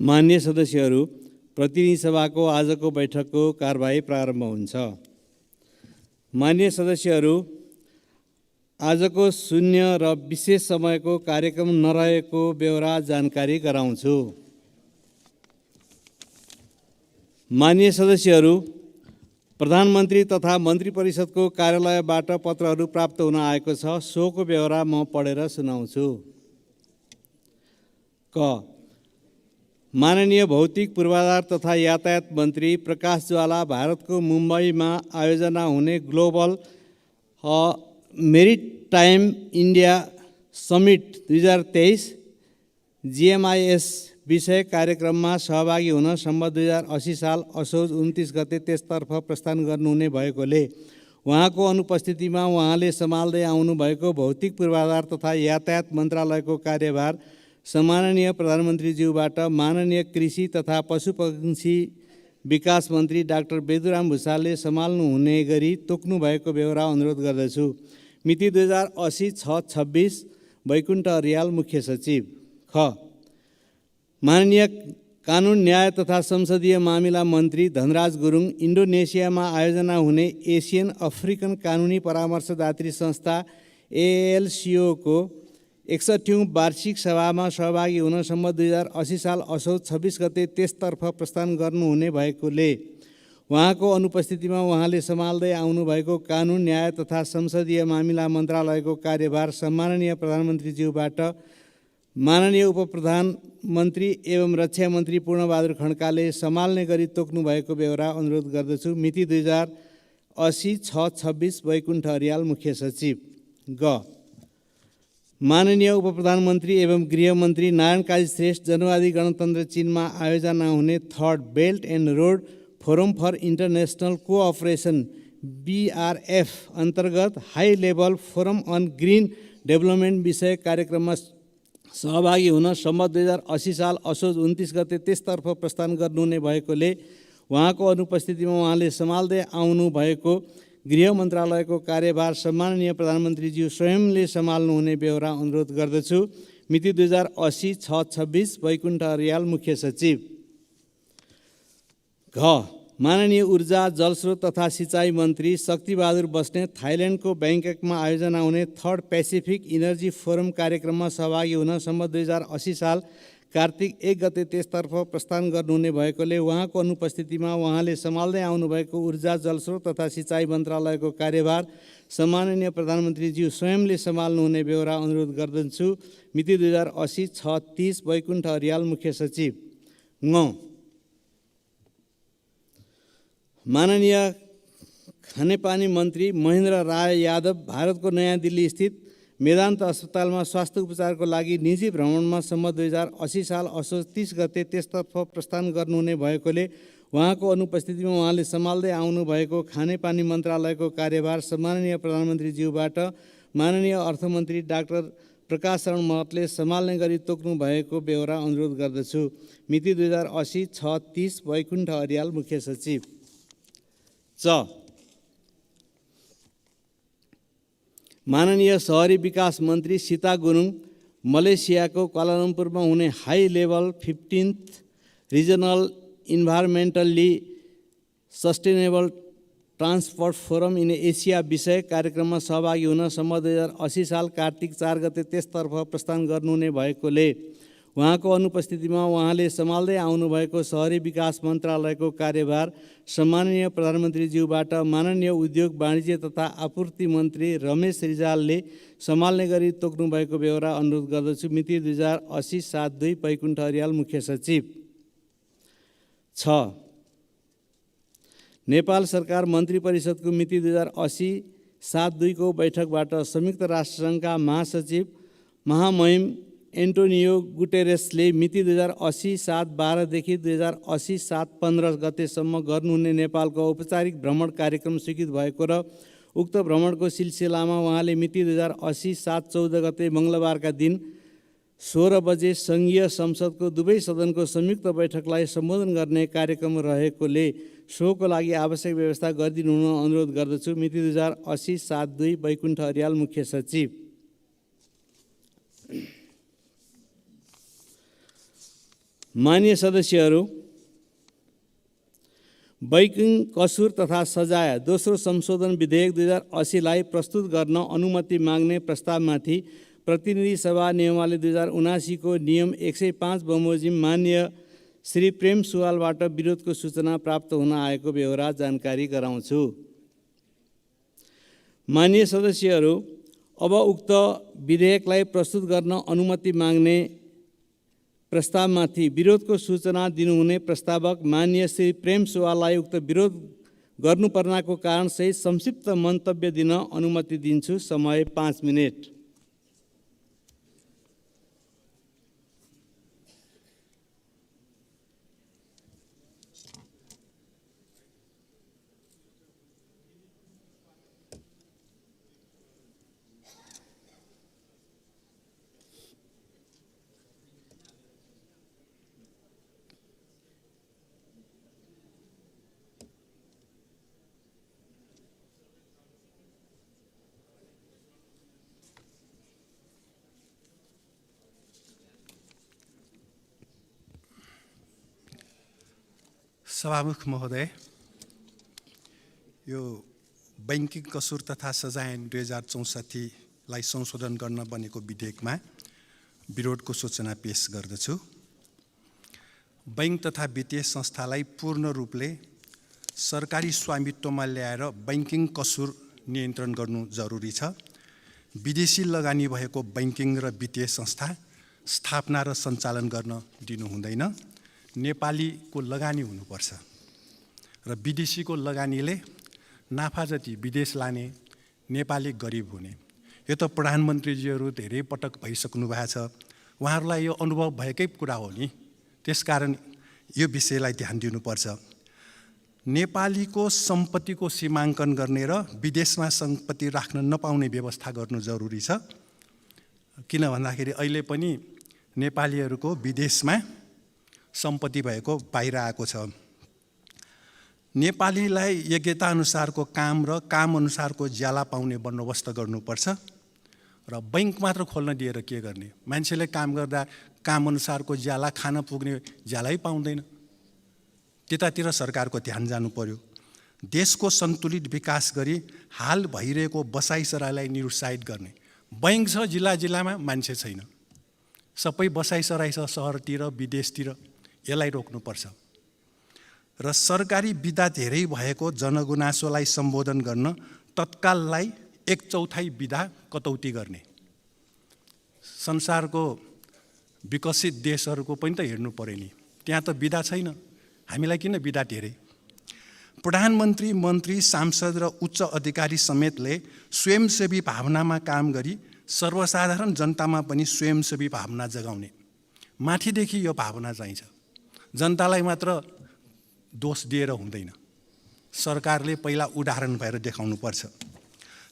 मान्य सदस्यहरू, प्रतिनिधि सभाको आजको बैठकको कारबाही प्रारम्भ हुन्छ। मान्य सदस्यहरू, आजको शून्य र विशेष समयको कार्यक्रम नरहेको बेहोरा जानकारी गराउँछु। मान्य सदस्यहरू, प्रधानमन्त्री तथा मन्त्री परिषदको कार्यालयबाट पत्रहरू प्राप्त हुन आएको छ। सोको बेहोरा म पढेर सुनाउँछु। क, माननीय भौतिक पूर्वाधार तथा यातायात मन्त्री प्रकाश ज्वाला भारतको मुम्बईमा आयोजना हुने global maritime India summit 2023 GMIS विषय कार्यक्रममा सहभागी हुन सम्बन्ध 2080 साल असोज 29 गते त्यसतर्फ प्रस्थान गर्नुहुने भएकोले उहाँको अनुपस्थितिमा उहाँले सम्हाल्दै आउनुभएको भौतिक पूर्वाधार तथा यातायात मन्त्रालयको कार्यभार सम्माननीय प्रधानमन्त्रीज्यूबाट माननीय कृषि तथा पशुपक्षी विकास मन्त्री डाक्टर बेदुराम भुषालले सम्हाल्नुहुने गरी तोक्नु भएको बेहोरा अनुरोध गर्दछु। मिति 2080-6-26 वैकुण्ठ रियाल, मुख्य सचिव। ख, माननीय कानुन न्याय तथा संसदीय मामिला मन्त्री धनराज गुरुङ इन्डोनेसियामा आयोजना हुने एसियन अफ्रिकन कानुनी परामर्शदात्री संस्था ALCO को 61औं वार्षिक सभामा सहभागी हुन सम्बन्ध 2080 साल असोज 26 गते त्यसतर्फ प्रस्थान गर्नुहुने भएकोले उहाँको अनुपस्थितिमा उहाँले सम्हाल्दै आउनुभएको कानुन न्याय तथा संसदीय मामिला मन्त्रालयको कार्यभार सम्माननीय प्रधानमन्त्रीज्यूबाट माननीय उपप्रधानमन्त्री एवं रक्षा मन्त्री पूर्णबहादुर खड्काले सम्हाल्ने गरी तोक्नु भएको बेहोरा अनुरोध गर्दछु। मिति 2080-6-26 वैकुण्ठ रियाल, मुख्य सचिव। ग, माननीय उपप्रधानमन्त्री एवं गृहमन्त्री नारायण काजी श्रेष्ठ जनवादी गणतन्त्र चीनमा आयोजना हुने third belt and road forum for international cooperation BRF अन्तर्गत high level forum on green development विषय कार्यक्रममा सहभागी हुन सम्बन्ध 2080 साल असोज 29 गते त्यसतर्फ प्रस्थान गर्नुहुने भएकोले उहाँको अनुपस्थितिमा उहाँले सम्हाल्दै आउनुभएको गृह मन्त्रालयको कार्यभार सम्माननीय प्रधानमन्त्रीज्यू स्वयंले सम्हाल्नुहुने बेहोरा अनुरोध गर्दछु। मिति 2080-6-26 वैकुण्ठ रियाल, मुख्य सचिव। घ, माननीय ऊर्जा जलस्रोत तथा सिँचाइ मन्त्री शक्तिबहादुर बस्नेत थाइल्यान्डको ब्याङ्ककमा आयोजना हुने थर्ड पेसिफिक इनर्जी फोरम कार्यक्रममा सहभागी हुन सम्बन्ध 2080 साल कार्तिक 1 गते त्यसतर्फ प्रस्थान गर्नुहुने भएकोले उहाँको अनुपस्थितिमा उहाँले सम्हाल्दै आउनुभएको ऊर्जा जलस्रोत तथा सिँचाइ मन्त्रालयको कार्यभार सम्माननीय प्रधानमन्त्रीज्यू स्वयंले सम्हाल्नुहुने बेहोरा अनुरोध गर्दछु। मिति 2080-6-30 वैकुण्ठ रियाल, मुख्य सचिव। ङ, माननीय खानेपानी मन्त्री महेन्द्र राय यादव भारतको नयाँ दिल्ली स्थित मेदान्त अस्पतालमा स्वास्थ्य उपचारको लागि निजी भ्रमणमा सम्बन्ध 2080 साल असोज 30 गते त्यसतर्फ प्रस्थान गर्नुहुने भएकोले उहाँको अनुपस्थितिमा उहाँले सम्हाल्दै आउनुभएको खानेपानी मन्त्रालयको कार्यभार सम्माननीय प्रधानमन्त्रीज्यूबाट माननीय अर्थमन्त्री डाक्टर प्रकाश शरण महतले सम्हाल्ने गरी तोक्नु भएको बेहोरा अनुरोध गर्दछु। मिति 2080-6-30 वैकुण्ठ रियाल, मुख्य सचिव। च, माननीय शहरी विकास मन्त्री सीता गुरुङ मलेसियाको क्वालालम्पुरमा हुने high level 15th regional environmentally sustainable transport forum in Asia विषय कार्यक्रममा सहभागी हुन सम्बन्ध 2080 साल कार्तिक 4 गते त्यसतर्फ प्रस्थान गर्नुहुने भएकोले उहाँको अनुपस्थितिमा उहाँले सम्हाल्दै आउनुभएको शहरी विकास मन्त्रालयको कार्यभार सम्माननीय प्रधानमन्त्रीज्यूबाट माननीय उद्योग वाणिज्य तथा आपूर्ति मन्त्री रमेश रिजालले सम्हाल्ने गरी तोक्नु भएको बेहोरा अनुरोध गर्दछु। मिति 2080-7-2 वैकुण्ठ रियाल, मुख्य सचिव। 6, नेपाल सरकार मन्त्री परिषदको मिति 2080-7-2 को बैठकबाट संयुक्त राष्ट्रसङ्घका महासचिव महामहिम एन्टोनियो गुटेरेसले मिति 2080-7-12 देखि 2080-7-15 गतेसम्म गर्नुहुने नेपालको औपचारिक भ्रमण कार्यक्रम स्वीकृत भएको र उक्त भ्रमणको सिलसिलामा उहाँले मिति 2080-7-14 गते मङ्गलबारका दिन 16 बजे सङ्घीय संसदको दुवै सदनको संयुक्त बैठकलाई सम्बोधन गर्ने कार्यक्रम रहेकोले सोको लागि आवश्यक व्यवस्था गरिदिनु हुन अनुरोध गर्दछु। मिति 2080-7-2 वैकुण्ठ रियाल, मुख्य सचिव। माननीय सदस्यहरू, बैंकिङ कसुर तथा सजाय दोस्रो संशोधन विधेयक 2080 लाई प्रस्तुत गर्न अनुमति माग्ने प्रस्तावमाथि प्रतिनिधि सभा नियमावली 2079 को नियम 105 बमोजिम माननीय श्री प्रेम सुवालबाट विरोधको सूचना प्राप्त हुन आएको व्यवहार जानकारी गराउँछु। माननीय सदस्यहरू, अब उक्त विधेयकलाई प्रस्तुत गर्न अनुमति माग्ने प्रस्तावमाथि विरोधको सूचना दिनुहुने प्रस्तावक माननीय श्री प्रेम सुवाललाई उक्त विरोध गर्नुपर्नाको कारणसहित संक्षिप्त मन्तव्य दिन अनुमति दिन्छु। समय 5 मिनेट। सभामुख महोदय, यो बैंकिङ कसुर तथा सजाय ऐन 2064 लाई संशोधन गर्न बनेको विधेयकमा विरोधको सूचना पेश गर्दछु। बैंक तथा वित्तीय संस्थालाई पूर्ण रूपले सरकारी स्वामित्वमा ल्याएर बैंकिङ कसुर नियन्त्रण गर्नु जरुरी छ। विदेशी लगानी भएको बैंकिङ र वित्तीय संस्था स्थापना र सञ्चालन गर्न दिनु हुँदैन। नेपालीको लगानी हुनुपर्छ र विदेशीको लगानीले नाफा जति विदेश लाने, नेपाली गरिब हुने। यो त प्रधानमन्त्रीजीहरू धेरै पटक भइसक्नु भएको छ, उहाँहरूलाई यो अनुभव भएकै कुरा हो नि। त्यसकारण यो विषयलाई ध्यान दिनुपर्छ। नेपालीको सम्पत्तिको सीमाङ्कन गर्ने र विदेशमा सम्पत्ति राख्न नपाउने व्यवस्था गर्नु जरुरी छ। किन भन्दाखेरि अहिले पनि नेपालीहरूको विदेशमा सम्पत्ति भएको बाहिर आएको छ। नेपालीलाई योग्यता अनुसारको काम र काम अनुसारको ज्याला पाउने बन्दोबस्त गर्नुपर्छ र बैंक मात्र खोल्न दिएर के गर्ने? मान्छेले काम गर्दा काम अनुसारको ज्याला खान पुग्ने ज्यालै पाउँदैन। त्यतातिर सरकारको ध्यान जानु पर्यो। देशको सन्तुलित विकास गरी हाल भइरहेको बसाइसराईलाई निरुत्साहित गर्ने। बैंक छ जिल्ला जिल्लामा, मान्छे छैन। सबै बसाइसराई छ सहरतिर, विदेशतिर। यसलाई रोक्नुपर्छ र सरकारी बिदा धेरै भएको जनगुनासोलाई सम्बोधन गर्न तत्काललाई 1/4 बिदा कटौती गर्ने। संसारको विकसित देशहरूको पनि त हेर्नु पर्यो नि, त्यहाँ त बिदा छैन। हामीलाई किन बिदा धेरै? प्रधानमन्त्री, मन्त्री, सांसद र उच्च अधिकारी समेतले स्वयंसेवी भावनामा काम गरी सर्वसाधारण जनतामा पनि स्वयंसेवी भावना जगाउने। माथिदेखि यो भावना चाहिन्छ। जनतालाई मात्र दोष दिएर हुँदैन। सरकारले पहिला उदाहरण भएर देखाउनुपर्छ।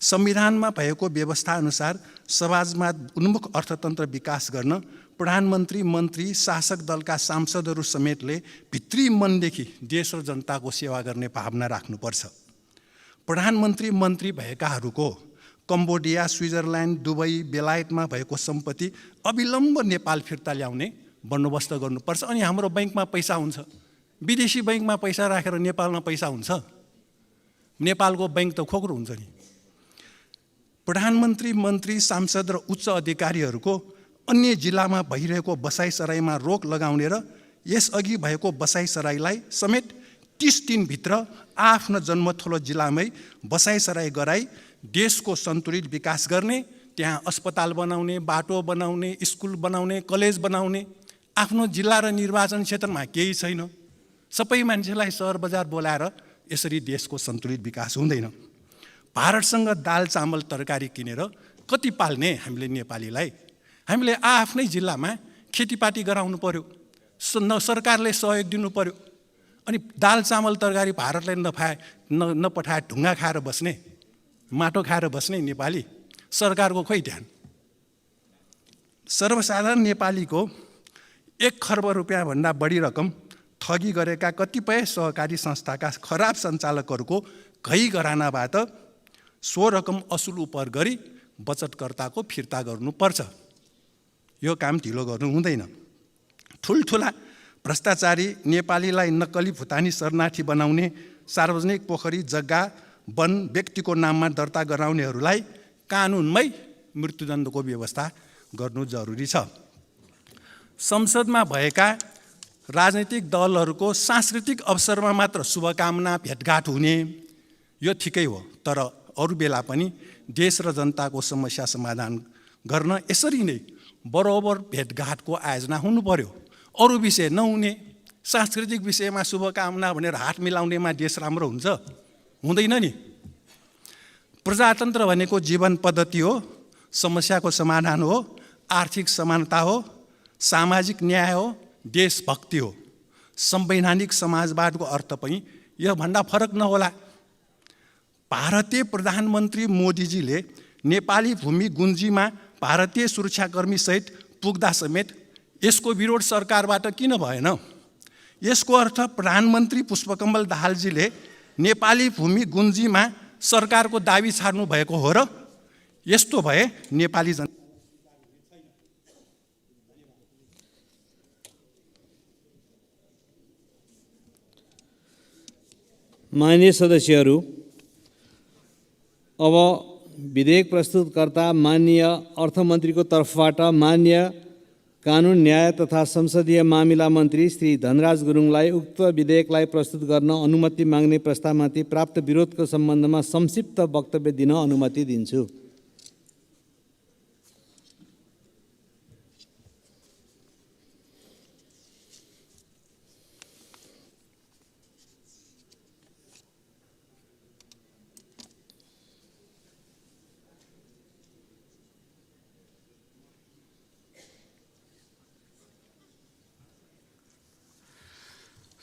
संविधानमा भएको व्यवस्था अनुसार समाजमा उन्मुख अर्थतन्त्र विकास गर्न प्रधानमन्त्री, मन्त्री, शासक दलका सांसदहरू समेतले भित्री मनदेखि देश र जनताको सेवा गर्ने भावना राख्नुपर्छ। प्रधानमन्त्री, मन्त्री भएकाहरूको कम्बोडिया, स्विजरल्यान्ड, दुबई, बेलायतमा भएको सम्पत्ति अविलम्ब नेपाल फिर्ता ल्याउने बन्दोबस्त गर्नुपर्छ। अनि हाम्रो बैंकमा पैसा हुन्छ। विदेशी बैंकमा पैसा राखेर नेपालमा पैसा हुन्छ? नेपालको बैंक त खोक्रो हुन्छ नि। प्रधानमन्त्री, मन्त्री, सांसद र उच्च अधिकारीहरूको अन्य जिल्लामा भइरहेको बसाइसराईमा रोक लगाउने र यसअघि भएको बसाइसराईलाई समेत 30 दिनभित्र आफ्नो जन्मथलो जिल्लामै बसाइसराई गराई देशको सन्तुलित विकास गर्ने, त्यहाँ अस्पताल बनाउने, बाटो बनाउने, स्कुल बनाउने, कलेज बनाउने। आफ्नो जिल्ला र निर्वाचन क्षेत्रमा केही छैन। सबै मान्छेलाई सहर बजार बोलाएर यसरी देशको सन्तुलित विकास हुँदैन। भारतसँग दाल चामल तरकारी किनेर कति पाल्ने हामीले नेपालीलाई? हामीले आफ्नै जिल्लामा खेतीपाती गराउनु पर्यो। सरकारले सहयोग दिनु पर्यो। अनि दाल चामल तरकारी भारतलाई नपठाए ढुङ्गा खाएर बस्ने, माटो खाएर बस्ने नेपाली? सरकारको खोइ ध्यान? सर्वसाधारण नेपालीको 1 खर्ब रुपियाँभन्दा बढी रकम ठगी गरेका कतिपय सहकारी संस्थाका खराब सञ्चालकहरूको घै घरानाबाट सो रकम असुल उपर गरी बचतकर्ताको फिर्ता गर्नुपर्छ। यो काम ढिलो गर्नु हुँदैन। ठुल्ठुला भ्रष्टाचारी नेपालीलाई नक्कली भुटानी शरणार्थी बनाउने, सार्वजनिक पोखरी जग्गा वन व्यक्तिको नाममा दर्ता गराउनेहरूलाई कानुनमै मृत्युदण्डको व्यवस्था गर्नु जरुरी छ। संसदमा भएका राजनीतिक दलहरूको सांस्कृतिक अवसरमा मात्र शुभकामना भेटघाट हुने यो ठिकै हो, तर अरू बेला पनि देश र जनताको समस्या समाधान गर्न यसरी नै बराबर भेटघाटको आयोजना हुनु पर्यो। अरू विषय नहुने, सांस्कृतिक विषयमा शुभकामना भनेर हात मिलाउनेमा देश राम्रो हुन्छ? हुँदैन नि। प्रजातन्त्र भनेको जीवन पद्धति हो, समस्याको समाधान हो, आर्थिक समानता हो, सामाजिक न्याय हो, देशभक्ति हो। संवैधानिक समाजवादको अर्थ पनि योभन्दा फरक नहोला। भारतीय प्रधानमन्त्री मोदीजीले नेपाली भूमि गुन्जीमा भारतीय सुरक्षाकर्मी सहित पुग्दा समेत यसको विरोध सरकारबाट किन भएन? यसको अर्थ प्रधानमन्त्री पुष्पकमल दाहालजीले नेपाली भूमि गुन्जीमा सरकारको दाबी छाड्नु भएको हो र? यस्तो भए नेपाली जनता माननीय सदस्यहरू, अब विधेयक प्रस्तुतकर्ता माननीय अर्थमन्त्रीको तर्फबाट माननीय कानुन, न्याय तथा संसदीय मामिला मन्त्री श्री धनराज गुरुङलाई उक्त विधेयकलाई प्रस्तुत गर्न अनुमति माग्ने प्रस्तावमाथि प्राप्त विरोधको सम्बन्धमा संक्षिप्त वक्तव्य दिन अनुमति दिन्छु।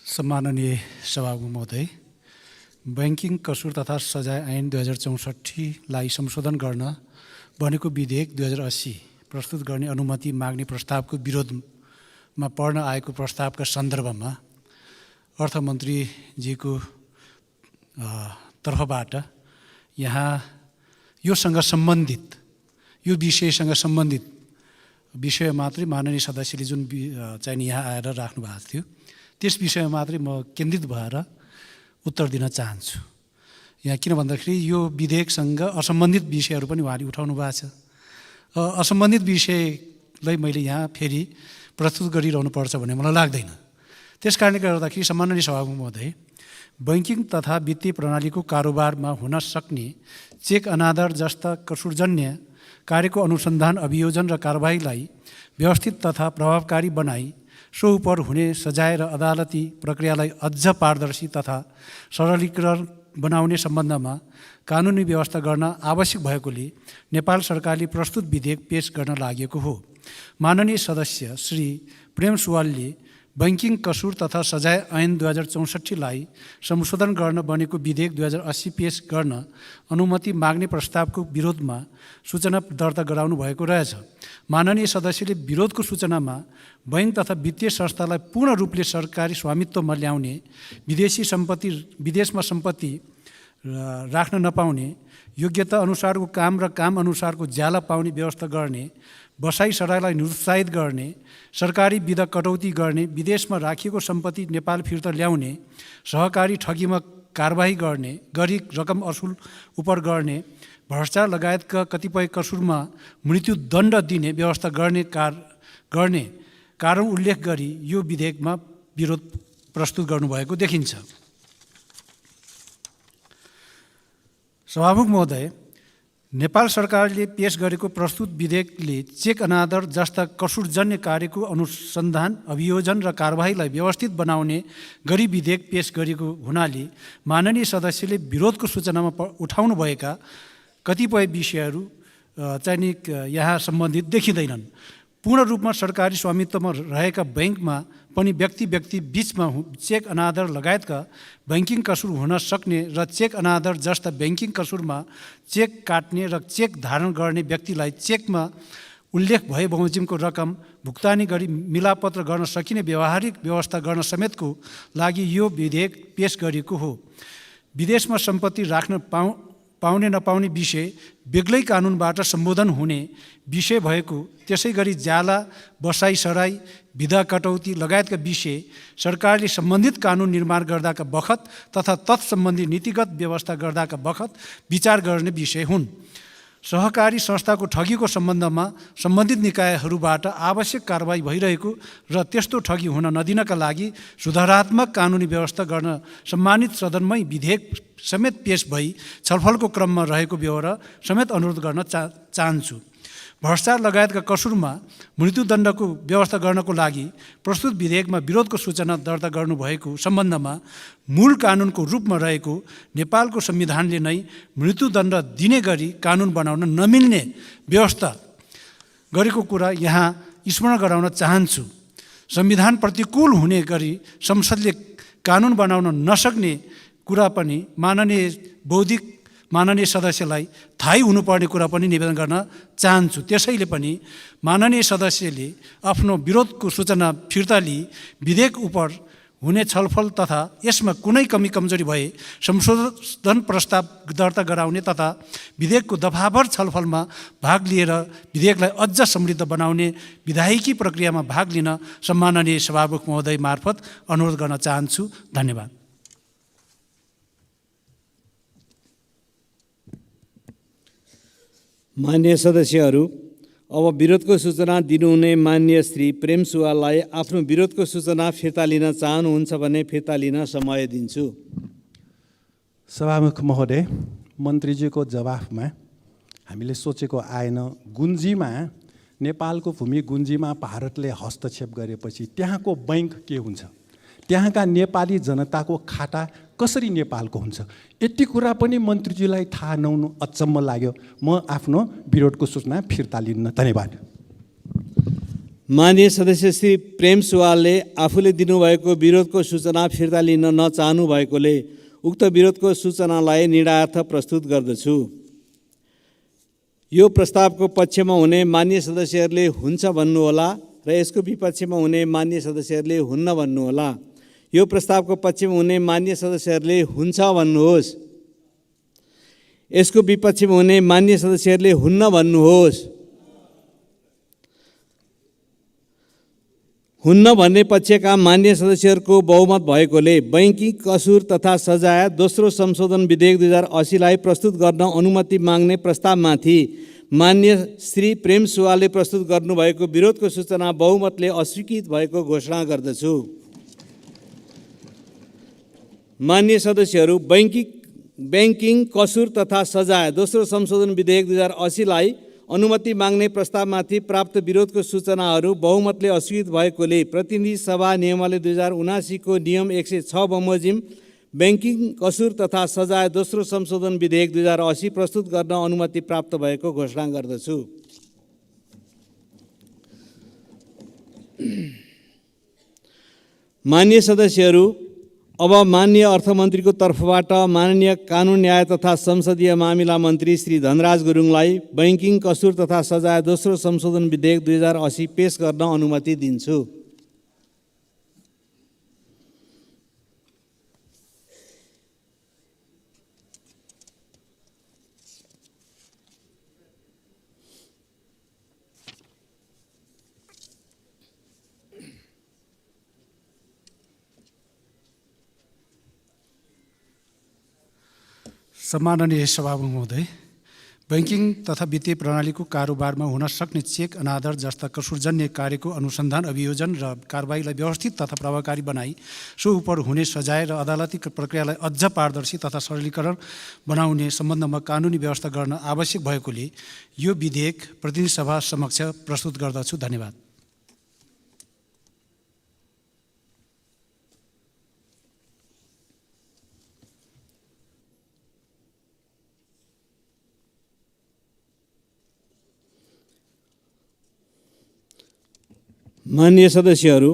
सम्माननीय सभामुख महोदय, बैंकिङ कसुर तथा सजाय ऐन 2064लाई संशोधन गर्न बनेको विधेयक 2080 प्रस्तुत गर्ने अनुमति माग्ने प्रस्तावको विरोधमा पढ्न आएको प्रस्तावका सन्दर्भमा अर्थमन्त्रीजीको तर्फबाट यहाँ योसँग सम्बन्धित, यो विषयसँग सम्बन्धित विषय मात्रै माननीय सदस्यले जुन चाहिँ यहाँ आएर राख्नु भएको थियो त्यस विषयमा मात्रै म केन्द्रित भएर उत्तर दिन चाहन्छु। यहाँ किन भन्दाखेरि यो विधेयकसँग असम्बन्धित विषयहरू पनि उहाँले उठाउनु भएको छ। असम्बन्धित विषयलाई मैले यहाँ फेरि प्रस्तुत गरिरहनु पर्छ भन्ने मलाई लाग्दैन। त्यस कारणले गर्दाखेरि सम्माननीय सभामुख महोदय, बैंकिङ तथा वित्तीय प्रणालीको कारोबारमा हुन सक्ने चेक अनादर जस्ता कसुरजन्य कार्यको अनुसन्धान, अभियोजन र कारबाहीलाई व्यवस्थित तथा प्रभावकारी बनाई सो उपर हुने सजाय र अदालती प्रक्रियालाई अझ पारदर्शी तथा सरलीकरण बनाउने सम्बन्धमा कानुनी व्यवस्था गर्न आवश्यक भएकोले नेपाल सरकारले प्रस्तुत विधेयक पेश गर्न लागेको हो। माननीय सदस्य श्री प्रेम सुवालले बैंकिङ कसुर तथा सजाय ऐन 2064लाई संशोधन गर्न बनेको विधेयक 2080 पेश गर्न अनुमति माग्ने प्रस्तावको विरोधमा सूचना दर्ता गराउनु भएको रहेछ। माननीय सदस्यले विरोधको सूचनामा बैंक तथा वित्तीय संस्थालाई पूर्ण रूपले सरकारी स्वामित्वमा ल्याउने, विदेशमा सम्पत्ति राख्न नपाउने, योग्यता अनुसारको काम र काम अनुसारको ज्याला पाउने व्यवस्था गर्ने, बसाई सराईलाई निरुत्साहित गर्ने, सरकारी विधा कटौती गर्ने, विदेशमा राखिएको सम्पत्ति नेपाल फिर्ता ल्याउने, सहकारी ठगीमा कारबाही गर्ने, गरी रकम असुल उपर गर्ने, भ्रष्टाचार लगायतका कतिपय कसुरमा मृत्युदण्ड दिने व्यवस्था गर्ने कारण उल्लेख गरी यो विधेयकमा विरोध प्रस्तुत गर्नुभएको देखिन्छ। सभामुख महोदय, नेपाल सरकारले पेश गरेको प्रस्तुत विधेयकले चेक अनादर जस्ता कसुरजन्य कार्यको अनुसन्धान, अभियोजन र कारबाहीलाई व्यवस्थित बनाउने गरी विधेयक पेश गरेको हुनाले माननीय सदस्यले विरोधको सूचनामा उठाउनु भएका कतिपय विषयहरू चाहिँ यहाँ सम्बन्धित देखिँदैनन्। पूर्ण रूपमा सरकारी स्वामित्वमा रहेका बैंकमा पनि व्यक्ति बीचमा चेक अनादर लगायतका बैंकिङ कसुर हुन सक्ने र चेक अनादर जस्ता बैंकिङ कसुरमा चेक काट्ने र चेक धारण गर्ने व्यक्तिलाई चेकमा उल्लेख भए बमोजिमको रकम भुक्तानी गरी मिलापत्र गर्न सकिने व्यावहारिक व्यवस्था गर्न समेतको लागि यो विधेयक पेश गरिएको हो। विदेशमा सम्पत्ति राख्न पाउने नपाउने विषय बेग्लै कानुनबाट सम्बोधन हुने विषय भएको, त्यसै गरी ज्याला, बसाइ सराई, विधा कटौती लगायतका विषय सरकारले सम्बन्धित कानुन निर्माण गर्दाका बखत तथा तत्सम्बन्धी नीतिगत व्यवस्था गर्दाका बखत विचार गर्ने विषय हुन्। सहकारी संस्थाको ठगीको सम्बन्धमा सम्बन्धित निकायहरूबाट आवश्यक कारबाही भइरहेको र त्यस्तो ठगी हुन नदिनका लागि सुधारात्मक कानुनी व्यवस्था गर्न सम्मानित सदनमै विधेयक समेत पेश भई छलफलको क्रममा रहेको बेहोरा समेत अनुरोध गर्न चाहन्छु। भ्रष्टाचार लगायतका कसुरमा मृत्युदण्डको व्यवस्था गर्नको लागि प्रस्तुत विधेयकमा विरोधको सूचना दर्ता गर्नुभएको सम्बन्धमा मूल कानुनको रूपमा रहेको नेपालको संविधानले नै मृत्युदण्ड दिने गरी कानुन बनाउन नमिल्ने व्यवस्था गरेको कुरा यहाँ स्मरण गराउन चाहन्छु। संविधान प्रतिकूल हुने गरी संसदले कानुन बनाउन नसक्ने कुरा पनि माननीय सदस्यलाई थाहै हुनुपर्ने कुरा पनि निवेदन गर्न चाहन्छु। त्यसैले पनि माननीय सदस्यले आफ्नो विरोधको सूचना फिर्ता लिई विधेयक उप हुने छलफल तथा यसमा कुनै कमी कमजोरी भए संशोधन प्रस्ताव दर्ता गराउने तथा विधेयकको दफाभर छलफलमा भाग लिएर विधेयकलाई अझ समृद्ध बनाउने विधायिकी प्रक्रियामा भाग लिन सम्माननीय सभामुख महोदय मार्फत अनुरोध गर्न चाहन्छु। धन्यवाद। मान्य सदस्यहरू, अब विरोधको सूचना दिनुहुने मान्य श्री प्रेम सुवाललाई आफ्नो विरोधको सूचना फिर्ता लिन चाहनुहुन्छ भने फिर्ता लिन समय दिन्छु। सभामुख महोदय, मन्त्रीजीको जवाफमा हामीले सोचेको आएन। गुन्जीमा, नेपालको भूमि गुन्जीमा भारतले हस्तक्षेप गरेपछि त्यहाँको बैंक के हुन्छ, त्यहाँका नेपाली जनताको खाता कसरी नेपालको हुन्छ, यति कुरा पनि मन्त्रीजीलाई थाहा नहुनु अचम्म लाग्यो। म आफ्नो विरोधको सूचना फिर्ता लिन्न। धन्यवाद। माननीय सदस्य श्री प्रेम सुवालले आफूले दिनुभएको विरोधको सूचना फिर्ता लिन नचाहनु भएकोले उक्त विरोधको सूचनालाई निरार्थ प्रस्तुत गर्दछु। यो प्रस्तावको पक्षमा हुने मान्य सदस्यहरूले हुन्छ भन्नुहोला र यसको विपक्षमा हुने मान्य सदस्यहरूले हुन्न भन्नुहोला। यो प्रस्तावको पक्षमा हुने मान्य सदस्यहरूले हुन्छ भन्नुहोस्। यसको विपक्षमा हुने मान्य सदस्यहरूले हुन्न भन्नुहोस्। हुन्न भन्ने पक्षका मान्य सदस्यहरूको बहुमत भएकोले बैंकिङ कसुर तथा सजाय दोस्रो संशोधन विधेयक 2080 लाई प्रस्तुत गर्न अनुमति माग्ने प्रस्तावमाथि मान्य श्री प्रेम सुवालले प्रस्तुत गर्नुभएको विरोधको सूचना बहुमतले अस्वीकृत भएको घोषणा गर्दछु। मान्य सदस्यहरू, बैंकिङ कसुर तथा सजाय दोस्रो संशोधन विधेयक 2080 लाई अनुमति माग्ने प्रस्तावमाथि प्राप्त विरोधको सूचनाहरू बहुमतले अस्वीकृत भएकोले प्रतिनिधि सभा नियमावली 2079 को नियम 106 बमोजिम बैंकिङ कसुर तथा सजाय दोस्रो संशोधन विधेयक 2080 प्रस्तुत गर्न अनुमति प्राप्त भएको घोषणा गर्दछु। मान्य सदस्यहरू, अब माननीय अर्थमन्त्रीको तर्फबाट माननीय कानुन न्याय तथा संसदीय मामिला मन्त्री श्री धनराज गुरुङलाई बैंकिङ कसुर तथा सजाय दोस्रो संशोधन विधेयक 2080 पेश गर्न अनुमति दिन्छु। सम्माननीय सभामुख महोदय, बैंकिङ तथा वित्तीय प्रणालीको कारोबारमा हुन सक्ने चेक अनादर जस्ता कसुरजन्य कार्यको अनुसन्धान, अभियोजन र कारबाहीलाई व्यवस्थित तथा प्रभावकारी बनाई सो उपर हुने सजाय र अदालती प्रक्रियालाई अझ पारदर्शी तथा सरलीकरण बनाउने सम्बन्धमा कानुनी व्यवस्था गर्न आवश्यक भएकोले यो विधेयक प्रतिनिधि सभा समक्ष प्रस्तुत गर्दछु। धन्यवाद। माननीय सदस्यहरू,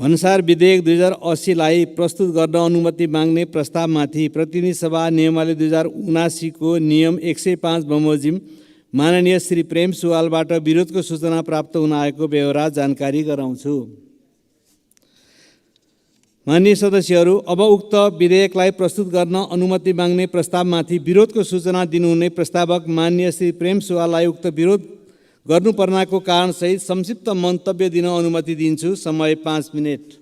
भन्सार विधेयक 2080 लाई प्रस्तुत गर्न अनुमति माग्ने प्रस्तावमाथि प्रतिनिधि सभा नियमावली 2079 को नियम 105 बमोजिम माननीय श्री प्रेम सुवालबाट विरोधको सूचना प्राप्त हुन आएको बेहोरा जानकारी गराउँछु। माननीय सदस्यहरू, अब उक्त विधेयकलाई प्रस्तुत गर्न अनुमति माग्ने प्रस्तावमाथि विरोधको सूचना दिनुहुने प्रस्तावक माननीय श्री प्रेम सुवाललाई उक्त विरोध गर्नुपर्नाको कारणसहित संक्षिप्त मन्तव्य दिन अनुमति दिन्छु। समय 5 मिनेट।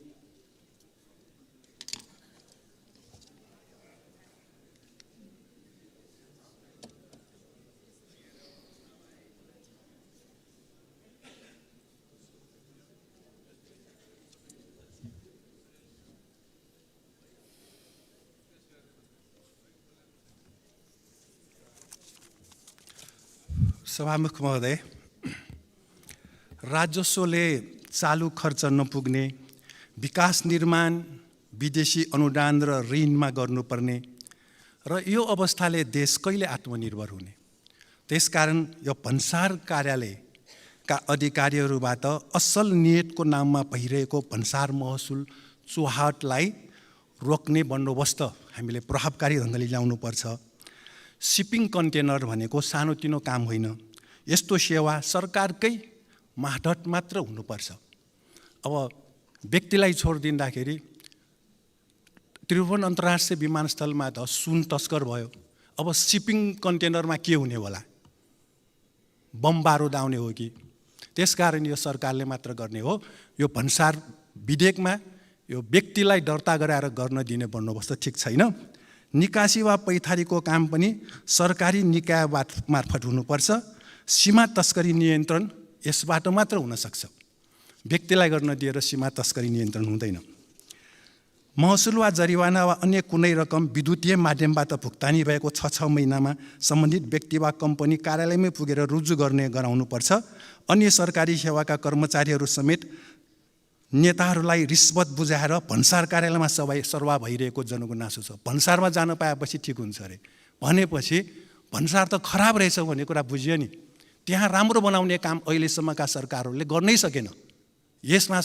सभामुख महोदय, राजस्वले चालु खर्च नपुग्ने, विकास निर्माण विदेशी अनुदान र ऋणमा गर्नुपर्ने र यो अवस्थाले देश कहिले आत्मनिर्भर हुने? त्यसकारण यो भन्सार कार्यालयका अधिकारीहरूबाट असल नियतको नाममा भइरहेको भन्सार महसुल चुहाटलाई रोक्ने बन्दोबस्त हामीले प्रभावकारी ढङ्गले ल्याउनुपर्छ। सिपिङ कन्टेनर भनेको सानोतिनो काम होइन। यस्तो सेवा सरकारकै मार्फत मात्र हुनुपर्छ। अब व्यक्तिलाई छोडिदिँदाखेरि त्रिभुवन अन्तर्राष्ट्रिय विमानस्थलमा त सुन तस्कर भयो। अब सिपिङ कन्टेनरमा के हुने होला? बम बारुद आउने हो कि? त्यसकारण यो सरकारले मात्र गर्ने हो। यो भन्सार विधेयकमा यो व्यक्तिलाई दर्ता गराएर गर्न दिने बन्दोबस्त ठिक छैन। निकासी वा पैठारीको काम पनि सरकारी निकाय मार्फत हुनुपर्छ। सीमा तस्करी नियन्त्रण यसबाट मात्र हुन सक्छ। व्यक्तिलाई गर्न दिएर सीमा तस्करी नियन्त्रण हुँदैन। महसुल वा जरिवाना वा अन्य कुनै रकम विद्युतीय माध्यमबाट भुक्तानी भएको 6 महिनामा सम्बन्धित व्यक्ति वा कम्पनी कार्यालयमै पुगेर रुजु गराउनुपर्छ। अन्य सरकारी सेवाका कर्मचारीहरू समेत नेताहरूलाई रिश्वत बुझाएर भन्सार कार्यालयमा सरवा भइरहेको जनगुनासो छ। भन्सारमा जान पाएपछि ठिक हुन्छ अरे भनेपछि भन्सार त खराब रहेछ भन्ने कुरा बुझियो नि। त्यहाँ राम्रो बनाउने काम अहिलेसम्मका सरकारहरूले गर्नै सकेन। यसमा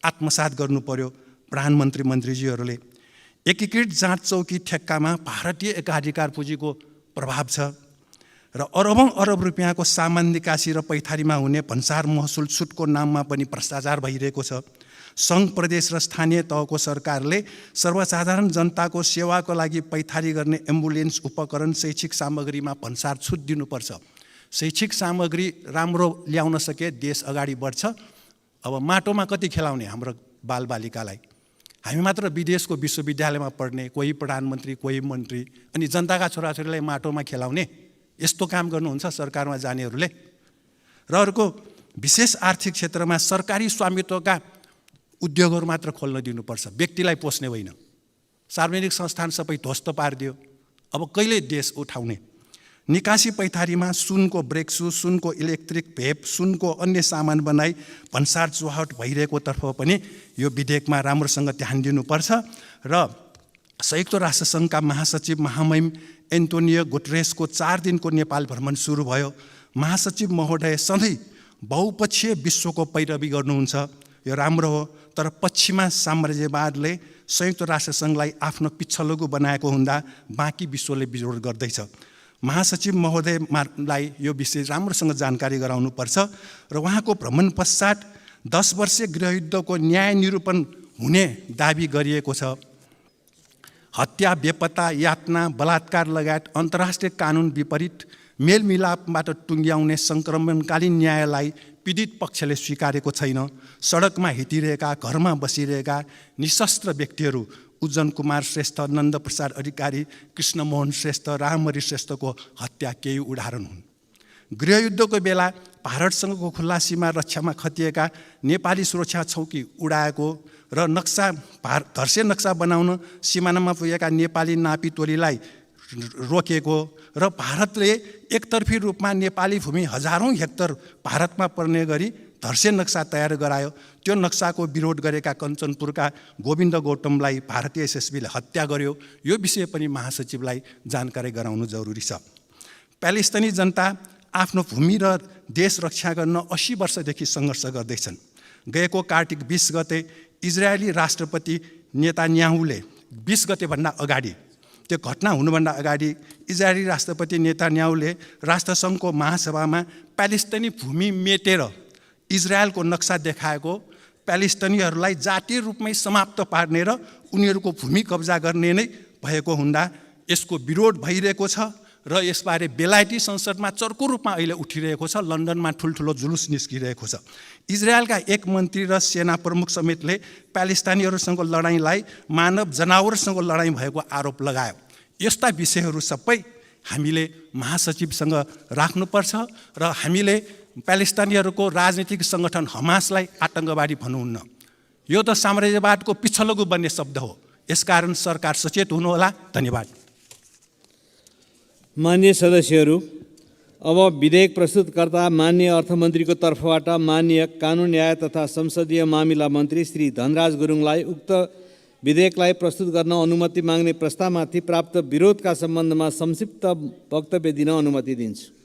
आत्मसात गर्नु पर्यो प्रधानमन्त्री मन्त्रीजीहरूले। एकीकृत जाँच चौकी ठेक्कामा भारतीय एकाधिकार पुँजीको प्रभाव छ र अरबौं अरब रुपियाँको सामान निकासी र पैठारीमा हुने भन्सार महसुल छुटको नाममा पनि भ्रष्टाचार भइरहेको छ। सङ्घ प्रदेश र स्थानीय तहको सरकारले सर्वसाधारण जनताको सेवाको लागि पैठारी गर्ने एम्बुलेन्स उपकरण शैक्षिक सामग्रीमा भन्सार छुट दिनुपर्छ। शैक्षिक सामग्री राम्रो ल्याउन सके देश अगाडि बढ्छ। अब माटोमा कति खेलाउने हाम्रो बालबालिकालाई? हामी मात्र विदेशको विश्वविद्यालयमा पढ्ने, कोही प्रधानमन्त्री कोही मन्त्री, अनि जनताका छोराछोरीलाई माटोमा खेलाउने। यस्तो काम गर्नुहुन्छ सरकारमा जानेहरूले। र अर्को, विशेष आर्थिक क्षेत्रमा सरकारी स्वामित्वका उद्योगहरू मात्र खोल्न दिनुपर्छ, व्यक्तिलाई पोस्ने होइन। सार्वजनिक संस्थान सबै ध्वस्त पारिदियो। अब कहिले देश उठाउने? निकासी पैठारीमा सुनको ब्रेक्सु, सुनको इलेक्ट्रिक भेप, सुनको अन्य सामान बनाई भन्सार चुहाट भइरहेको तर्फ पनि यो विधेयकमा राम्रोसँग ध्यान दिनुपर्छ। र संयुक्त राष्ट्रसङ्घका महासचिव महामहिम एन्टोनियो गुटेरेसको 4 दिनको नेपाल भ्रमण सुरु भयो। महासचिव महोदय सधैँ बहुपक्षीय विश्वको पैरवी गर्नुहुन्छ, यो राम्रो हो। तर पश्चिमा साम्राज्यवादले संयुक्त राष्ट्रसङ्घलाई आफ्नो पिछलगु बनाएको हुँदा बाँकी विश्वले विरोध गर्दैछ। महासचिव महोदयलाई यो विषय राम्रोसँग जानकारी गराउनुपर्छ र उहाँको भ्रमण पश्चात 10 वर्षीय गृहयुद्धको न्याय निरूपण हुने दाबी गरिएको छ। हत्या, बेपत्ता, यातना, बलात्कार लगायत अन्तर्राष्ट्रिय कानुन विपरीत मेलमिलापबाट टुङ्ग्याउने सङ्क्रमणकालीन न्यायलाई पीडित पक्षले स्वीकारेको छैन। सडकमा हिँडिरहेका, घरमा बसिरहेका निशस्त्र व्यक्तिहरू उज्जन कुमार श्रेष्ठ, नन्द प्रसाद अधिकारी, कृष्णमोहन श्रेष्ठ, रामहरि श्रेष्ठको हत्या केही उदाहरण हुन्। गृहयुद्धको बेला भारतसँगको खुल्ला सीमा रक्षामा खटिएका नेपाली सुरक्षा चौकी उडाएको र धर्से नक्सा बनाउन सिमानामा पुगेका नेपाली नापी टोलीलाई रोकेको र भारतले एकतर्फी रूपमा नेपाली भूमि हजारौं हेक्टर भारतमा पर्ने गरी धर्से नक्सा तयार गरायो। त्यो नक्साको विरोध गरेका कञ्चनपुरका गोविन्द गौतमलाई भारतीय एसएसबीले हत्या गर्यो। यो विषय पनि महासचिवलाई जानकारी गराउनु जरुरी छ। प्यालेस्टाइनी जनता आफ्नो भूमि र देश रक्षा गर्न 80 वर्षदेखि सङ्घर्ष गर्दैछन्। गएको कार्तिक 20 गते इजरायली राष्ट्रपति नेतान्याहुले 20 गतेभन्दा अगाडि, त्यो घटना हुनुभन्दा अगाडि इजरायली राष्ट्रपति नेतान्याहुले राष्ट्रसङ्घको महासभामा प्यालेस्टाइनी भूमि मेटेर इजरायलको नक्सा देखाएको प्यालेस्टाइनीहरूलाई जातीय रूपमै समाप्त पार्ने र उनीहरूको भूमि कब्जा गर्ने नै भएको हुँदा यसको विरोध भइरहेको छ र यसबारे बेलायती संसदमा चर्को रूपमा अहिले उठिरहेको छ। लन्डनमा ठुल्ठुलो जुलुस निस्किरहेको छ। इजरायलका एक मन्त्री र सेना प्रमुख समेतले प्यालेस्टाइनीहरूसँग लडाइँलाई मानव जनावरसँग लडाइँ भएको आरोप लगायो। यस्ता विषयहरू सबै हामीले महासचिवसँग राख्नुपर्छ र हामीले प्यालेस्टाइनीहरूको राजनीतिक सङ्गठन हमासलाई आतङ्कवादी भन्नुहुन्न। यो त साम्राज्यवादको पिछलगु बन्ने शब्द हो। यसकारण सरकार सचेत हुनुहोला। धन्यवाद। मान्य सदस्यहरू, अब विधेयक प्रस्तुतकर्ता माननीय अर्थमन्त्रीको तर्फबाट माननीय कानुन न्याय तथा संसदीय मामिला मन्त्री श्री धनराज गुरुङलाई उक्त विधेयकलाई प्रस्तुत गर्न अनुमति माग्ने प्रस्तावमाथि प्राप्त विरोधका सम्बन्धमा संक्षिप्त वक्तव्य दिन अनुमति दिन्छु।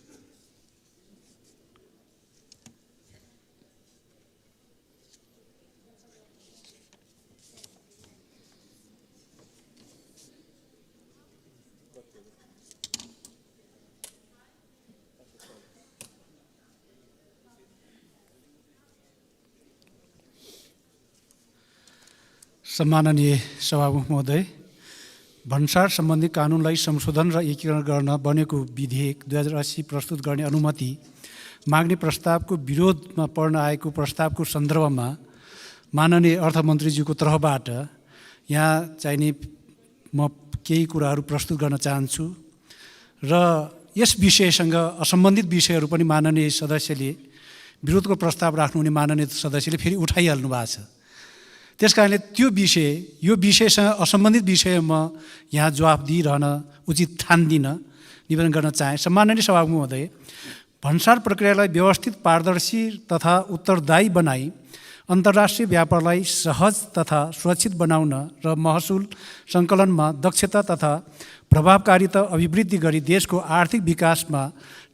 सम्माननीय सभामुख महोदय, भन्सार सम्बन्धी कानुनलाई संशोधन र एकीकरण गर्न बनेको विधेयक 2080 प्रस्तुत गर्ने अनुमति माग्ने प्रस्तावको विरोधमा पर्न आएको प्रस्तावको सन्दर्भमा माननीय अर्थमन्त्रीज्यूको तर्फबाट यहाँ चाहिने म केही कुराहरू प्रस्तुत गर्न चाहन्छु र यस विषयसँग असम्बन्धित विषयहरू पनि माननीय सदस्यले विरोधको प्रस्ताव राख्नुहुने माननीय सदस्यले फेरि उठाइहाल्नु भएको छ। त्यस कारणले यो विषयसँग असम्बन्धित विषयमा यहाँ जवाफ दिइरहन उचित ठान्दिनँ, निवेदन गर्न चाहे। सम्माननीय सभामुख महोदय, भन्सार प्रक्रियालाई व्यवस्थित, पारदर्शी तथा उत्तरदायी बनाई अन्तर्राष्ट्रिय व्यापारलाई सहज तथा सुरक्षित बनाउन र महसुल सङ्कलनमा दक्षता तथा प्रभावकारिता अभिवृद्धि गरी देशको आर्थिक विकासमा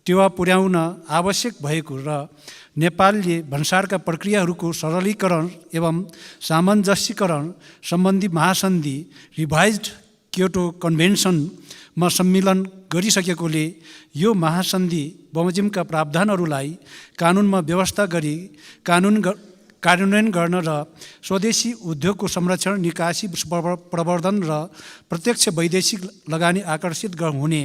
टेवा पुर्याउन आवश्यक भएको र नेपालले भन्सारका प्रक्रियाहरूको सरलीकरण एवं सामञ्जस्यकरण सम्बन्धी महासन्धि रिभाइज्ड क्योटो कन्भेन्सनमा सम्मिलन गरिसकेकोले यो महासन्धि बमोजिमका प्रावधानहरूलाई कानुनमा व्यवस्था गरी कार्यान्वयन गर्न र स्वदेशी उद्योगको संरक्षण, निकासी, प्रवर्धन र प्रत्यक्ष वैदेशिक लगानी आकर्षित हुने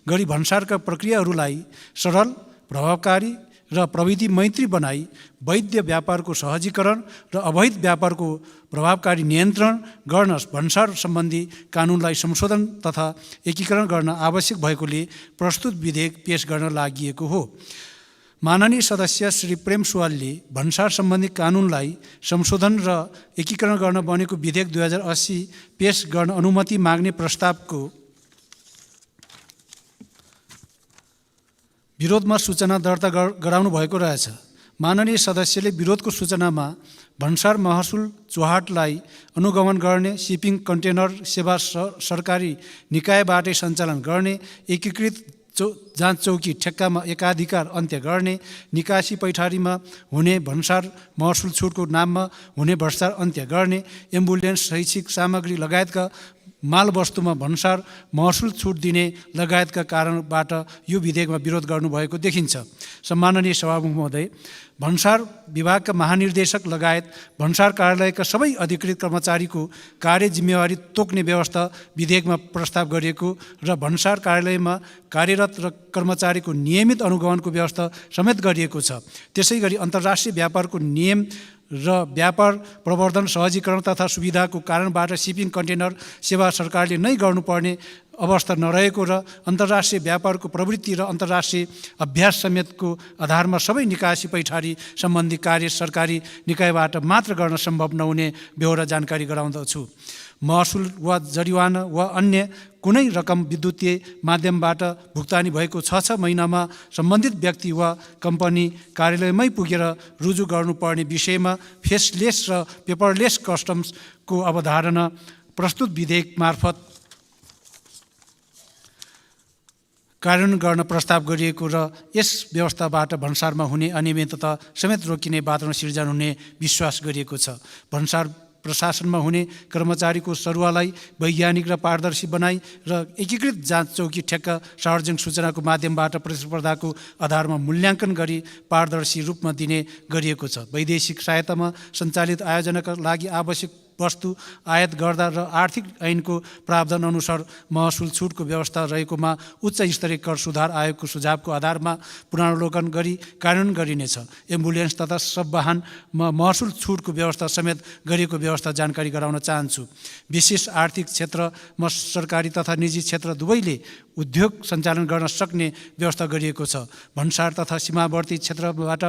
गरी भन्सारका प्रक्रियाहरूलाई सरल, प्रभावकारी र प्रविधि मैत्री बनाई वैध व्यापारको सहजीकरण र अवैध व्यापारको प्रभावकारी नियन्त्रण गर्न भन्सार सम्बन्धी कानुनलाई संशोधन तथा एकीकरण गर्न आवश्यक भएकोले प्रस्तुत विधेयक पेश गर्न लागि हो। माननीय सदस्य श्री प्रेम सुवालले भन्सार सम्बन्धी कानुनलाई संशोधन र एकीकरण गर्न बनेको विधेयक 2080 पेश गर्न अनुमति माग्ने प्रस्तावको विरोधमा सूचना दर्ता गराउनु भएको रहेछ। माननीय सदस्यले विरोधको सूचनामा भन्सार महसुल चौहाटलाई अनुगमन गर्ने, सिपिङ कन्टेनर सेवा सरकारी निकायबाटै सञ्चालन गर्ने, एकीकृत जाँच चौकी ठेक्कामा एकाधिकार अन्त्य गर्ने, निकासी पैठारीमा हुने भन्सार महसुल छुटको नाममा हुने भ्रष्टाचार अन्त्य गर्ने, एम्बुलेन्स, शैक्षिक सामग्री लगायतका माल वस्तुमा भन्सार महसुल छुट दिने लगायतका कारणबाट यो विधेयकमा विरोध गर्नुभएको देखिन्छ। सम्माननीय सभामुख महोदय, भन्सार विभागका महानिर्देशक लगायत भन्सार कार्यालयका सबै अधिकृत कर्मचारीको कार्य जिम्मेवारी तोक्ने व्यवस्था विधेयकमा प्रस्ताव गरिएको र भन्सार कार्यालयमा कार्यरत र कर्मचारीको नियमित अनुगमनको व्यवस्था समेत गरिएको छ। त्यसै गरी अन्तर्राष्ट्रिय व्यापारको नियम र व्यापार प्रवर्धन, सहजीकरण तथा सुविधाको कारणबाट सिपिङ कन्टेनर सेवा सरकारले नै गर्नुपर्ने अवस्था नरहेको र अन्तर्राष्ट्रिय व्यापारको प्रवृत्ति र अन्तर्राष्ट्रिय अभ्यास समेतको आधारमा सबै निकासी पैठारी सम्बन्धी कार्य सरकारी निकायबाट मात्र गर्न सम्भव नहुने बेहोरा जानकारी गराउँदछु। महसुल वा जरिवाना वा अन्य कुनै रकम विद्युतीय माध्यमबाट भुक्तानी भएको 6 महिनामा सम्बन्धित व्यक्ति वा कम्पनी कार्यालयमै पुगेर रुजु गर्नुपर्ने विषयमा फेसलेस र पेपरलेस कस्टम्सको अवधारणा प्रस्तुत विधेयक मार्फत कार्यान्वयन गर्न प्रस्ताव गरिएको र यस व्यवस्थाबाट भन्सारमा हुने अनियमितता समेत रोकिने वातावरण सिर्जना हुने विश्वास गरिएको छ। भन्सार प्रशासनमा हुने कर्मचारीको सरुवालाई वैज्ञानिक र पारदर्शी बनाई र एकीकृत जाँच चौकी ठेक्का सार्वजनिक सूचनाको माध्यमबाट प्रतिस्पर्धाको आधारमा मूल्याङ्कन गरी पारदर्शी रूपमा दिने गरिएको छ। वैदेशिक सहायतामा सञ्चालित आयोजनाका लागि आवश्यक वस्तु आयात गर्दा र आर्थिक ऐनको प्रावधान अनुसार महसुल छुटको व्यवस्था रहेकोमा उच्च स्तरीय कर सुधार आयोगको सुझावको आधारमा पुनरावलोकन गरी कार्यान्वयन गरिनेछ। एम्बुलेन्स तथा सब वाहनमा महसुल छुटको व्यवस्था समेत गरिएको व्यवस्था जानकारी गराउन चाहन्छु। विशेष आर्थिक क्षेत्रमा सरकारी तथा निजी क्षेत्र दुवैले उद्योग सञ्चालन गर्न सक्ने व्यवस्था गरिएको छ। भन्सार तथा सीमावर्ती क्षेत्रबाट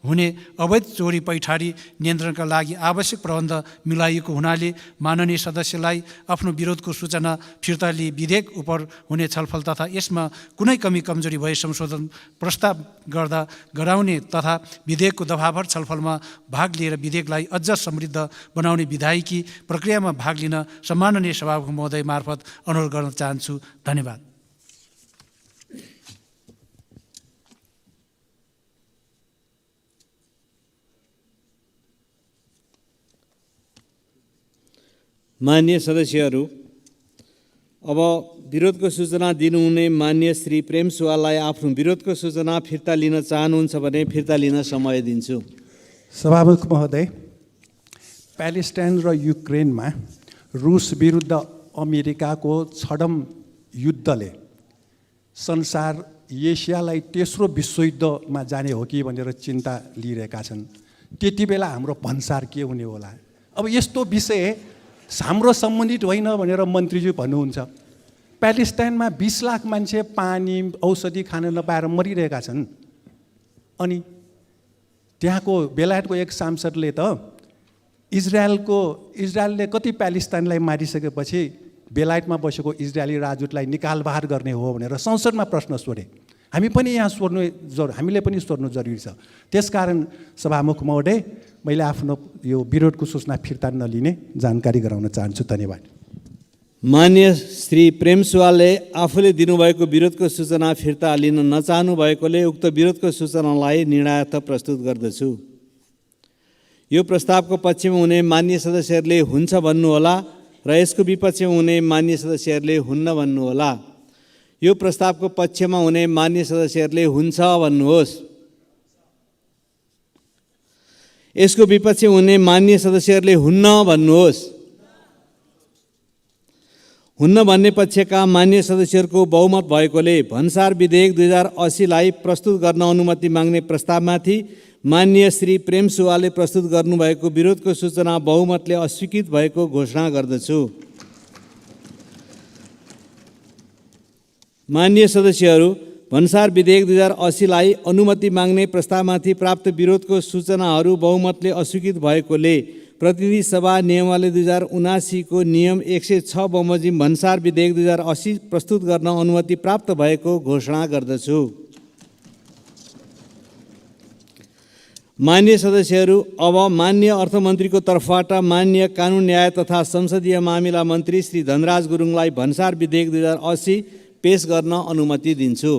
हुने अवैध चोरी पैठारी नियन्त्रणका लागि आवश्यक प्रबन्ध मिलाइएको हुनाले माननीय सदस्यलाई आफ्नो विरोधको सूचना फिर्ता लिई विधेयक उप हुने छलफल तथा यसमा कुनै कमी कमजोरी भए संशोधन प्रस्ताव गर्दा गराउने तथा विधेयकको दफाभर छलफलमा भाग लिएर विधेयकलाई अझ समृद्ध बनाउने विधायिकी प्रक्रियामा भाग लिन सम्माननीय सभामुख महोदय मार्फत अनुरोध गर्न चाहन्छु। धन्यवाद। मान्य सदस्यहरू, अब विरोधको सूचना दिनुहुने मान्य श्री प्रेम सुवाललाई आफ्नो विरोधको सूचना फिर्ता लिन चाहनुहुन्छ भने फिर्ता लिन समय दिन्छु। सभामुख महोदय, प्यालेस्टाइन र युक्रेनमा रुस विरुद्ध अमेरिकाको छडम युद्धले संसार एसियालाई तेस्रो विश्वयुद्धमा जाने हो कि भनेर चिन्ता लिइरहेका छन्। त्यति बेला हाम्रो भन्सार के हुने होला? अब यस्तो विषय हाम्रो सम्बन्धित होइन भनेर मन्त्रीज्यू भन्नुहुन्छ। प्यालेस्टाइनमा 20 लाख मान्छे पानी औषधि खान नपाएर मरिरहेका छन्। अनि त्यहाँको बेलायतको एक सांसदले त इजरायलले कति प्यालेस्टाइनलाई मारिसकेपछि बेलायतमा बसेको इजरायली राजदूतलाई निकाल बाहर गर्ने हो भनेर संसदमा प्रश्न सोधे। हामी पनि यहाँ हामीले पनि सोध्नु जरुरी छ। त्यसकारण सभामुख महोदय, मैले आफ्नो यो विरोधको सूचना फिर्ता नलिने जानकारी गराउन चाहन्छु। धन्यवाद। मान्य श्री प्रेम सुवालले आफूले दिनुभएको विरोधको सूचना फिर्ता लिन नचाहनु भएकोले उक्त विरोधको सूचनालाई निर्णयार्थ प्रस्तुत गर्दछु। यो प्रस्तावको पक्षमा हुने मान्य सदस्यहरूले हुन्छ भन्नुहोला र यसको विपक्षमा हुने मान्य सदस्यहरूले हुन्न भन्नुहोला। यो प्रस्तावको पक्षमा हुने मान्य सदस्यहरूले हुन्छ भन्नुहोस्। यसको विपक्षमा हुने मान्य सदस्यहरूले हुन्न भन्नुहोस्। हुन्न भन्ने पक्षका मान्य सदस्यहरूको बहुमत भएकोले भन्सार विधेयक 2080लाई प्रस्तुत गर्न अनुमति माग्ने प्रस्तावमाथि मान्य श्री प्रेम सुवालले प्रस्तुत गर्नुभएको विरोधको सूचना बहुमतले अस्वीकृत भएको घोषणा गर्दछु। मान्य सदस्यहरू, भन्सार विधेयक 2080लाई अनुमति माग्ने प्रस्तावमाथि प्राप्त विरोधको सूचनाहरू बहुमतले अस्वीकृत भएकोले प्रतिनिधि सभा नियमावली 2079 को नियम 106 बमोजिम भन्सार विधेयक 2080 प्रस्तुत गर्न अनुमति प्राप्त भएको घोषणा गर्दछु। मान्य सदस्यहरू, अब मान्य अर्थमन्त्रीको तर्फबाट मान्य कानुन न्याय तथा संसदीय मामिला मन्त्री श्री धनराज गुरुङलाई भन्सार विधेयक 2080 पेश गर्न अनुमति दिन्छु।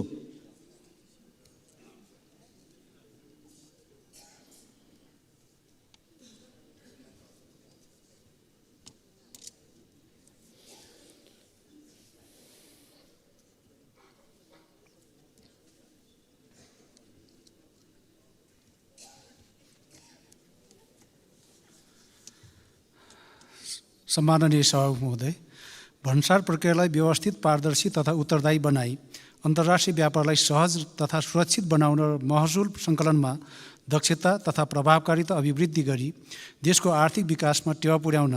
सम्माननीय सभामुख महोदय, भन्सार प्रक्रियालाई व्यवस्थित, पारदर्शी तथा उत्तरदायी बनाई अन्तर्राष्ट्रिय व्यापारलाई सहज तथा सुरक्षित बनाउन र महसुल सङ्कलनमा दक्षता तथा प्रभावकारिता अभिवृद्धि गरी देशको आर्थिक विकासमा टेवा पुर्याउन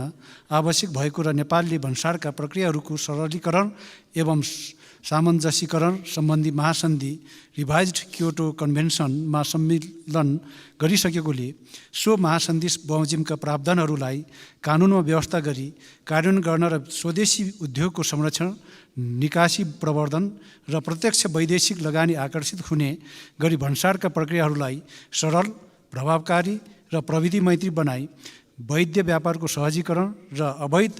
आवश्यक भएको र नेपालले भन्सारका प्रक्रियाहरूको सरलीकरण एवं सामञ्जस्यीकरण सम्बन्धी महासन्धि रिभाइज्ड क्योटो कन्भेन्सनमा सम्मिलन गरिसकेकोले सो महासन्धि बमोजिमका प्रावधानहरूलाई कानुनमा व्यवस्था गरी कार्यान्वयन गर्न र स्वदेशी उद्योगको संरक्षण, निकासी प्रवर्धन र प्रत्यक्ष वैदेशिक लगानी आकर्षित हुने गरी भन्सारका प्रक्रियाहरूलाई सरल, प्रभावकारी र प्रविधि मैत्री बनाई वैध व्यापारको सहजीकरण र अवैध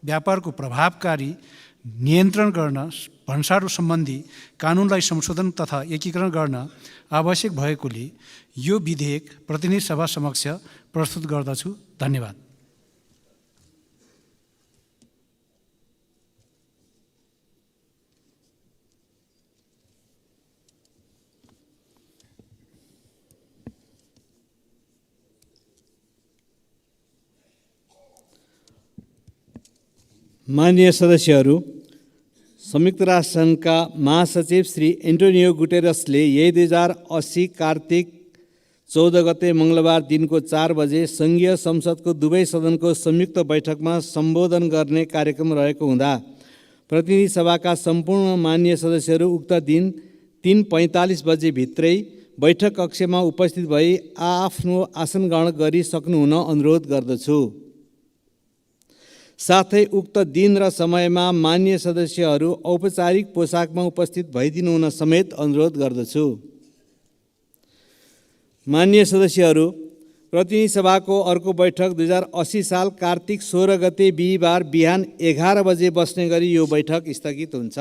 व्यापारको प्रभावकारी नियन्त्रण गर्न भन्सार सम्बन्धी कानुनलाई संशोधन तथा एकीकरण गर्न आवश्यक भएकोले यो विधेयक प्रतिनिधि सभा समक्ष प्रस्तुत गर्दछु। धन्यवाद। माननीय सदस्यहरू, संयुक्त राष्ट्र सङ्घका महासचिव श्री एन्टोनियो गुटेरसले यही 2080 कार्तिक 14 गते मङ्गलबार दिनको 4 बजे सङ्घीय संसदको दुवै सदनको संयुक्त बैठकमा सम्बोधन गर्ने कार्यक्रम रहेको हुँदा प्रतिनिधि सभाका सम्पूर्ण माननीय सदस्यहरू उक्त दिन 3:45 बजे भित्रै बैठक कक्षमा उपस्थित भई आफ्नो आसन ग्रहण गरिसक्नुहुन अनुरोध गर्दछु। साथै उक्त दिन र समयमा माननीय सदस्यहरू औपचारिक पोसाकमा उपस्थित भइदिनुहुन समेत अनुरोध गर्दछु। माननीय सदस्यहरू, प्रतिनिधि सभाको अर्को बैठक 2080 साल कार्तिक 16 गते बिहिबार बिहान 11 बजे बस्ने गरी यो बैठक स्थगित हुन्छ।